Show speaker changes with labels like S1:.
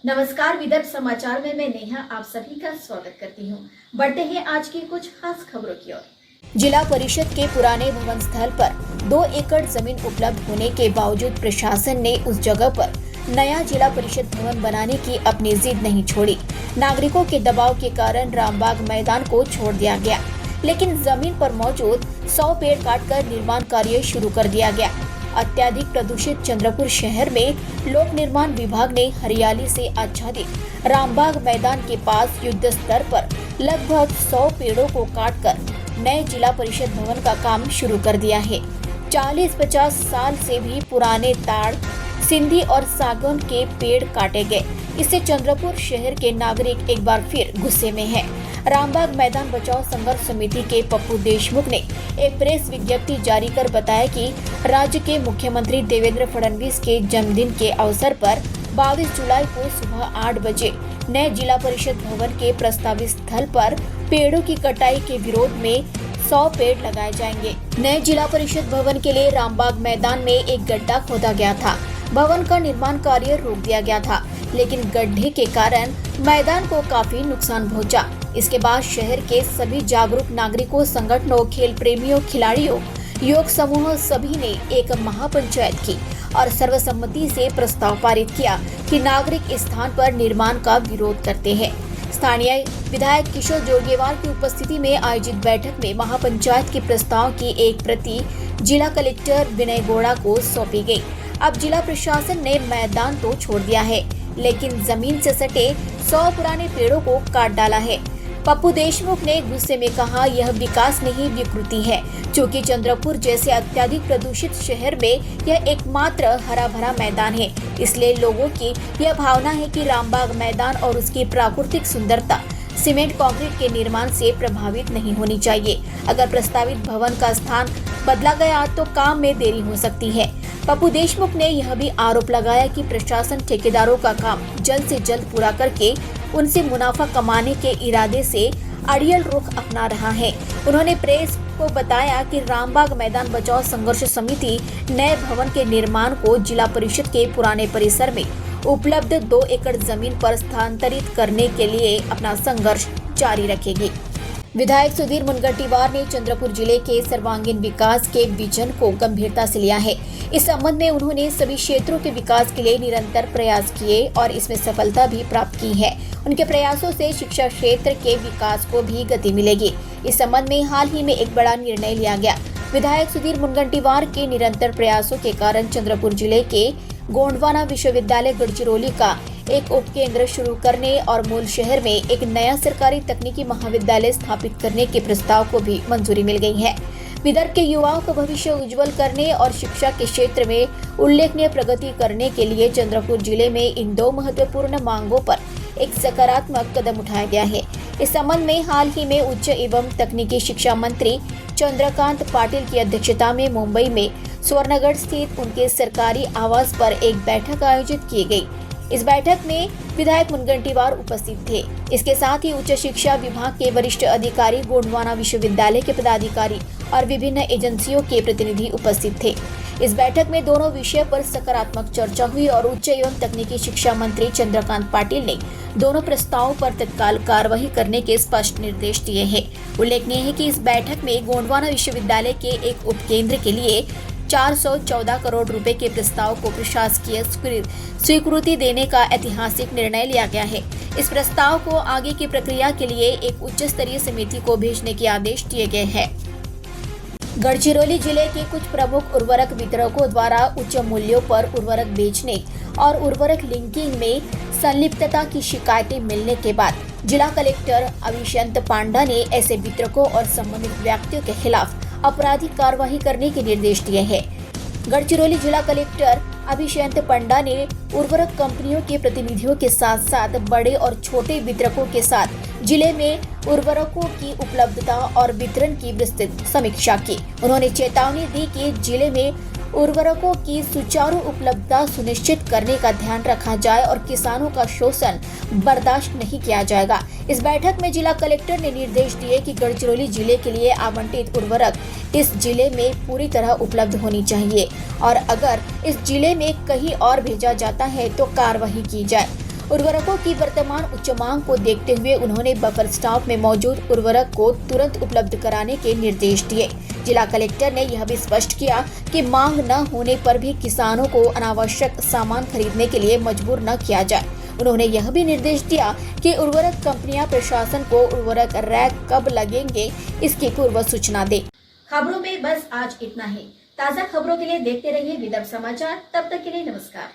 S1: नमस्कार, विदर्भ समाचार में मैं नेहा आप सभी का स्वागत करती हूँ। बढ़ते हैं आज की कुछ खास खबरों की ओर।
S2: जिला परिषद के पुराने भवन स्थल पर 2 एकड़ जमीन उपलब्ध होने के बावजूद प्रशासन ने उस जगह पर नया जिला परिषद भवन बनाने की अपनी जिद नहीं छोड़ी। नागरिकों के दबाव के कारण रामबाग मैदान को छोड़ दिया गया, लेकिन जमीन पर मौजूद 100 पेड़ काटकर निर्माण कार्य शुरू कर दिया गया। अत्यधिक प्रदूषित चंद्रपुर शहर में लोक निर्माण विभाग ने हरियाली से आच्छादित रामबाग मैदान के पास युद्ध स्तर पर लगभग 100 पेड़ों को काटकर नए जिला परिषद भवन का काम शुरू कर दिया है। 40-50 साल से भी पुराने ताड़, सिंधी और सागौन के पेड़ काटे गए। इससे चंद्रपुर शहर के नागरिक एक बार फिर गुस्से में हैं। रामबाग मैदान बचाओ संघर्ष समिति के पप्पू देशमुख ने एक प्रेस विज्ञप्ति जारी कर बताया कि राज्य के मुख्यमंत्री देवेंद्र फडणवीस के जन्मदिन के अवसर पर 22 जुलाई को सुबह 8 बजे नए जिला परिषद भवन के प्रस्तावित स्थल पर पेड़ों की कटाई के विरोध में 100 पेड़ लगाए जाएंगे। नए जिला परिषद भवन के लिए रामबाग मैदान में एक गड्ढा खोदा गया था। भवन का निर्माण कार्य रोक दिया गया था, लेकिन गड्ढे के कारण मैदान को काफी नुकसान पहुंचा। इसके बाद शहर के सभी जागरूक नागरिकों, संगठनों, खेल प्रेमियों, खिलाड़ियों, योग समूह सभी ने एक महापंचायत की और सर्वसम्मति से प्रस्ताव पारित किया कि नागरिक इस स्थान पर निर्माण का विरोध करते हैं। स्थानीय विधायक किशोर जोरगेवार की उपस्थिति में आयोजित बैठक में महापंचायत के प्रस्ताव की एक प्रति जिला कलेक्टर विनय गौड़ा को सौंपी गई। अब जिला प्रशासन ने मैदान तो छोड़ दिया है, लेकिन जमीन से सटे 100 पुराने पेड़ों को काट डाला है। पप्पू देशमुख ने गुस्से में कहा, यह विकास नहीं विकृति है, क्योंकि चंद्रपुर जैसे अत्यधिक प्रदूषित शहर में यह एकमात्र हरा भरा मैदान है। इसलिए लोगों की यह भावना है कि रामबाग मैदान और उसकी प्राकृतिक सुंदरता सीमेंट कंक्रीट के निर्माण से प्रभावित नहीं होनी चाहिए। अगर प्रस्तावित भवन का स्थान बदला गया तो काम में देरी हो सकती है। पप्पू देशमुख ने यह भी आरोप लगाया कि प्रशासन ठेकेदारों का काम जल्द से जल्द पूरा करके उनसे मुनाफा कमाने के इरादे से अड़ियल रुख अपना रहा है। उन्होंने प्रेस को बताया कि रामबाग मैदान बचाओ संघर्ष समिति नए भवन के निर्माण को जिला परिषद के पुराने परिसर में उपलब्ध 2 एकड़ जमीन पर स्थानांतरित करने के लिए अपना संघर्ष जारी रखेगी। विधायक सुधीर मुनगंटीवार ने चंद्रपुर जिले के सर्वांगीण विकास के विजन को गंभीरता से लिया है। इस संबंध में उन्होंने सभी क्षेत्रों के विकास के लिए निरंतर प्रयास किए और इसमें सफलता भी प्राप्त की है। उनके प्रयासों से शिक्षा क्षेत्र के विकास को भी गति मिलेगी। इस संबंध में हाल ही में एक बड़ा निर्णय लिया गया। विधायक सुधीर मुनगंटीवार के निरंतर प्रयासों के कारण चंद्रपुर जिले के गोंडवाना विश्वविद्यालय गढ़चिरौली का एक उपकेंद्र शुरू करने और मूल शहर में एक नया सरकारी तकनीकी महाविद्यालय स्थापित करने के प्रस्ताव को भी मंजूरी मिल गई है। विदर्भ के युवाओं का भविष्य उज्जवल करने और शिक्षा के क्षेत्र में उल्लेखनीय प्रगति करने के लिए चंद्रपुर जिले में इन 2 महत्वपूर्ण मांगों पर एक सकारात्मक कदम उठाया गया है। इस संबंध में हाल ही में उच्च एवं तकनीकी शिक्षा मंत्री चंद्रकांत पाटिल की अध्यक्षता में मुंबई में स्वर्णगढ़ स्थित उनके सरकारी आवास पर एक बैठक आयोजित की गई। इस बैठक में विधायक मुनगंटीवार उपस्थित थे। इसके साथ ही उच्च शिक्षा विभाग के वरिष्ठ अधिकारी, गोंडवाना विश्वविद्यालय के पदाधिकारी और विभिन्न एजेंसियों के प्रतिनिधि उपस्थित थे। इस बैठक में दोनों विषय पर सकारात्मक चर्चा हुई और उच्च एवं तकनीकी शिक्षा मंत्री चंद्रकांत पाटिल ने दोनों प्रस्तावों पर तत्काल कार्यवाही करने के स्पष्ट निर्देश दिए हैं। उल्लेखनीय है कि इस बैठक में गोंडवाना विश्वविद्यालय के एक उपकेंद्र के लिए 414 करोड़ रुपए के प्रस्ताव को प्रशासकीय स्वीकृति देने का ऐतिहासिक निर्णय लिया गया है। इस प्रस्ताव को आगे की प्रक्रिया के लिए एक उच्च स्तरीय समिति को भेजने के आदेश दिए गए हैं। गढ़चिरौली जिले के कुछ प्रमुख उर्वरक वितरकों द्वारा उच्च मूल्यों पर उर्वरक बेचने और उर्वरक लिंकिंग में संलिप्तता की शिकायतें मिलने के बाद जिला कलेक्टर अभिषेक पांडा ने ऐसे वितरकों और संबंधित व्यक्तियों के खिलाफ आपराधिक कार्रवाई करने के निर्देश दिए हैं। गढ़चिरौली जिला कलेक्टर अभिषेक पांडा ने उर्वरक कंपनियों के प्रतिनिधियों के साथ साथ बड़े और छोटे वितरकों के साथ जिले में उर्वरकों की उपलब्धता और वितरण की विस्तृत समीक्षा की। उन्होंने चेतावनी दी कि जिले में उर्वरकों की सुचारू उपलब्धता सुनिश्चित करने का ध्यान रखा जाए और किसानों का शोषण बर्दाश्त नहीं किया जाएगा। इस बैठक में जिला कलेक्टर ने निर्देश दिए कि गढ़चिरौली जिले के लिए आवंटित उर्वरक इस जिले में पूरी तरह उपलब्ध होनी चाहिए और अगर इस जिले में कहीं और भेजा जाता है तो कार्रवाई की जाए। उर्वरकों की वर्तमान उच्च मांग को देखते हुए उन्होंने बफर स्टॉक में मौजूद उर्वरक को तुरंत उपलब्ध कराने के निर्देश दिए। जिला कलेक्टर ने यह भी स्पष्ट किया कि मांग न होने पर भी किसानों को अनावश्यक सामान खरीदने के लिए मजबूर न किया जाए। उन्होंने यह भी निर्देश दिया कि उर्वरक कंपनियां प्रशासन को उर्वरक रैक कब लगेंगे इसकी पूर्व सूचना दे।
S1: खबरों में बस आज इतना ही। ताज़ा खबरों के लिए देखते रहिए विदर्भ समाचार। तब तक के लिए नमस्कार।